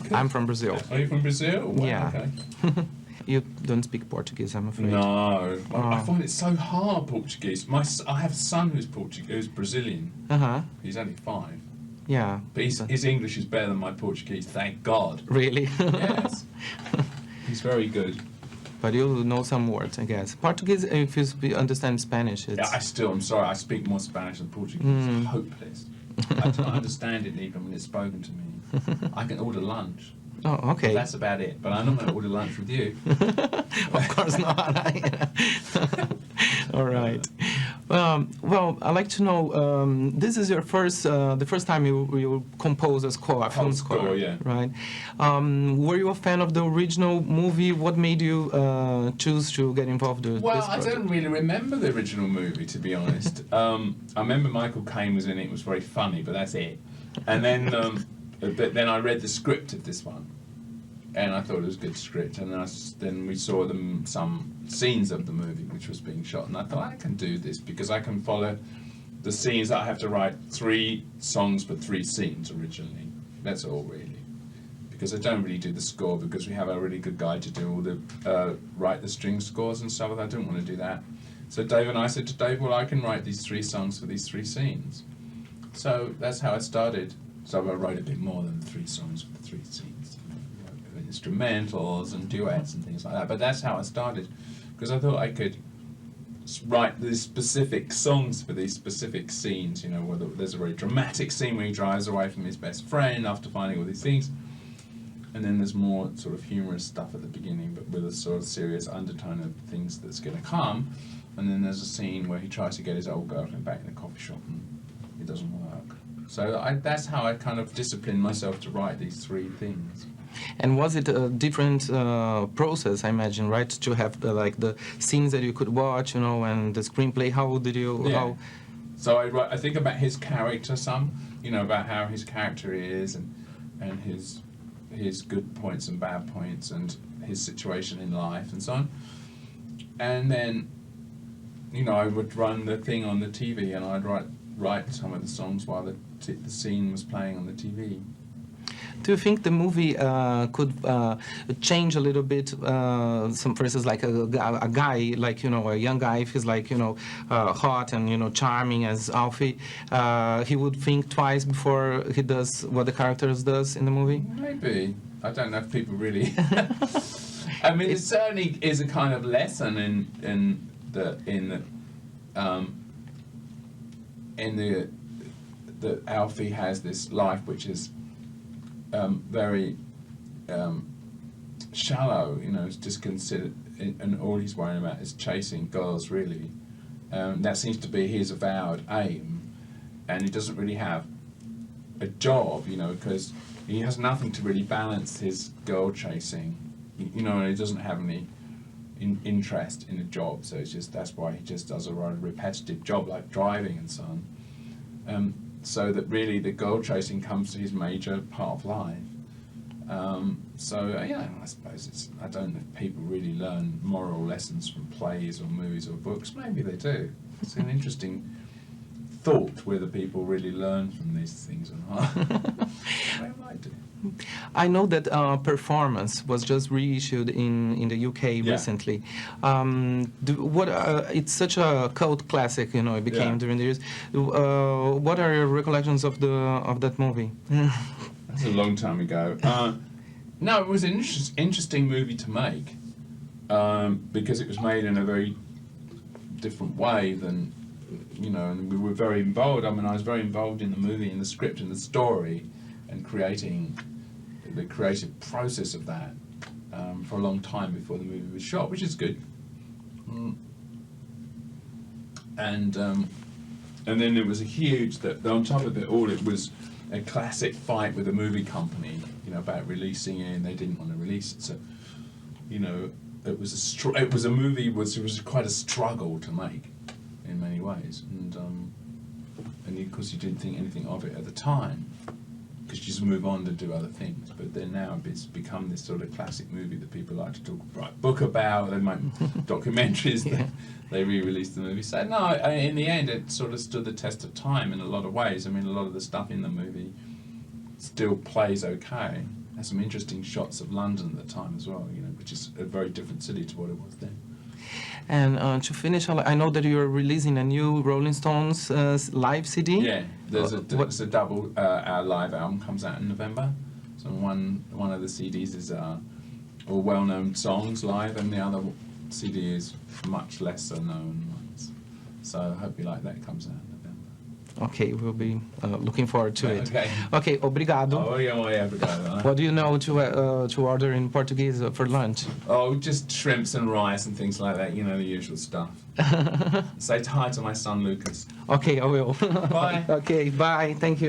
Okay. I'm from Brazil. Are you from Brazil? Wow, Yeah. Okay. You don't speak Portuguese, I'm afraid. No, I find it so hard, Portuguese. I have a son who's Brazilian. Uh-huh. He's only 5. Yeah. But his English is better than my Portuguese, thank God. Really? Yes. He's very good. But you know some words, I guess. Portuguese, if you understand Spanish, it's... Yeah, I'm sorry, I speak more Spanish than Portuguese. It's hopeless. I don't understand it even when it's spoken to me. I can order lunch. Oh, okay. That's about it. But I'm not going to order lunch with you. Of course not. All right. Well, I'd like to know. This is your the first time you compose a score, a film score, yeah. right? Were you a fan of the original movie? What made you choose to get involved with Well, this I project? don't really remember the original movie, to be honest. I remember Michael Caine was in it. It was very funny, but that's it. And then then I read the script of this one, and I thought it was a good script. And then we saw some scenes of the movie which was being shot, and I thought I can do this because I can follow the scenes. I have to write 3 songs for 3 scenes originally. That's all really, because I don't really do the score because we have a really good guy to do all the write the string scores and stuff. I don't want to do that. So Dave and I said to Dave, well, I can write these 3 songs for these 3 scenes. So that's how I started. So I wrote a bit more than 3 songs for the 3 scenes, instrumentals and duets and things like that. But that's how I started, because I thought I could write these specific songs for these specific scenes. You know, whether there's a very dramatic scene where he drives away from his best friend after finding all these things, and then there's more sort of humorous stuff at the beginning, but with a sort of serious undertone of things that's going to come. And then there's a scene where he tries to get his old girlfriend back in the coffee shop and it doesn't work. So that's how I kind of disciplined myself to write these 3 things. And was it a different process, I imagine, right? To have the scenes that you could watch, you know, and the screenplay. How did you? Yeah. How? So I think about his character some, you know, about how his character is and his good points and bad points and his situation in life and so on. And then, you know, I would run the thing on the TV and I'd write some of the songs while the scene was playing on the TV. Do you think the movie could change a little bit? For instance, like a guy, like, you know, a young guy, if he's like, you know, hot and, you know, charming as Alfie, he would think twice before he does what the characters does in the movie? Maybe. I don't know if people really... I mean, it certainly is a kind of lesson in that Alfie has this life which is very shallow, you know, it's just considered, and all he's worrying about is chasing girls, really. That seems to be his avowed aim, and he doesn't really have a job, you know, because he has nothing to really balance his girl chasing, you know, and he doesn't have any interest in a job, so it's just, that's why he just does a rather repetitive job like driving and so on. So that really the goal chasing comes to his major part of life. Yeah, I suppose I don't know if people really learn moral lessons from plays or movies or books. Maybe they do. It's an interesting thought whether people really learn from these things or not. They might do. I know that Performance was just reissued in the UK recently. It's such a cult classic, you know, it became during the years. What are your recollections of that movie? That's a long time ago. No, it was an interesting movie to make because it was made in a very different way than, you know, and we were very involved. I mean, I was very involved in the movie, in the script, and the story, and creating the creative process of that for a long time before the movie was shot, which is good. And then it was a huge, that on top of it all, it was a classic fight with a movie company, you know, about releasing it, and they didn't want to release it. So, you know, it was a movie it was quite a struggle to make in many ways, and of course you didn't think anything of it at the time, because you just move on to do other things. But then now it's become this sort of classic movie that people like to write a book about. They make documentaries. They re-release the movie. So no, in the end, it sort of stood the test of time in a lot of ways. I mean, a lot of the stuff in the movie still plays okay, had some interesting shots of London at the time as well, you know, which is a very different city to what it was then. And to finish, I know that you're releasing a new Rolling Stones live CD. Yeah, there's a double. Our live album comes out in November. So one of the CDs is all well-known songs live, and the other CD is much lesser known ones. So I hope you like that. It comes out in November. Okay, we'll be looking forward to it. Okay. Okay, obrigado. Oh, yeah, obrigado. What do you know to order in Portuguese for lunch? Oh, just shrimps and rice and things like that. You know, the usual stuff. Say hi to my son Lucas. Okay, I will. Bye. Okay, bye. Thank you.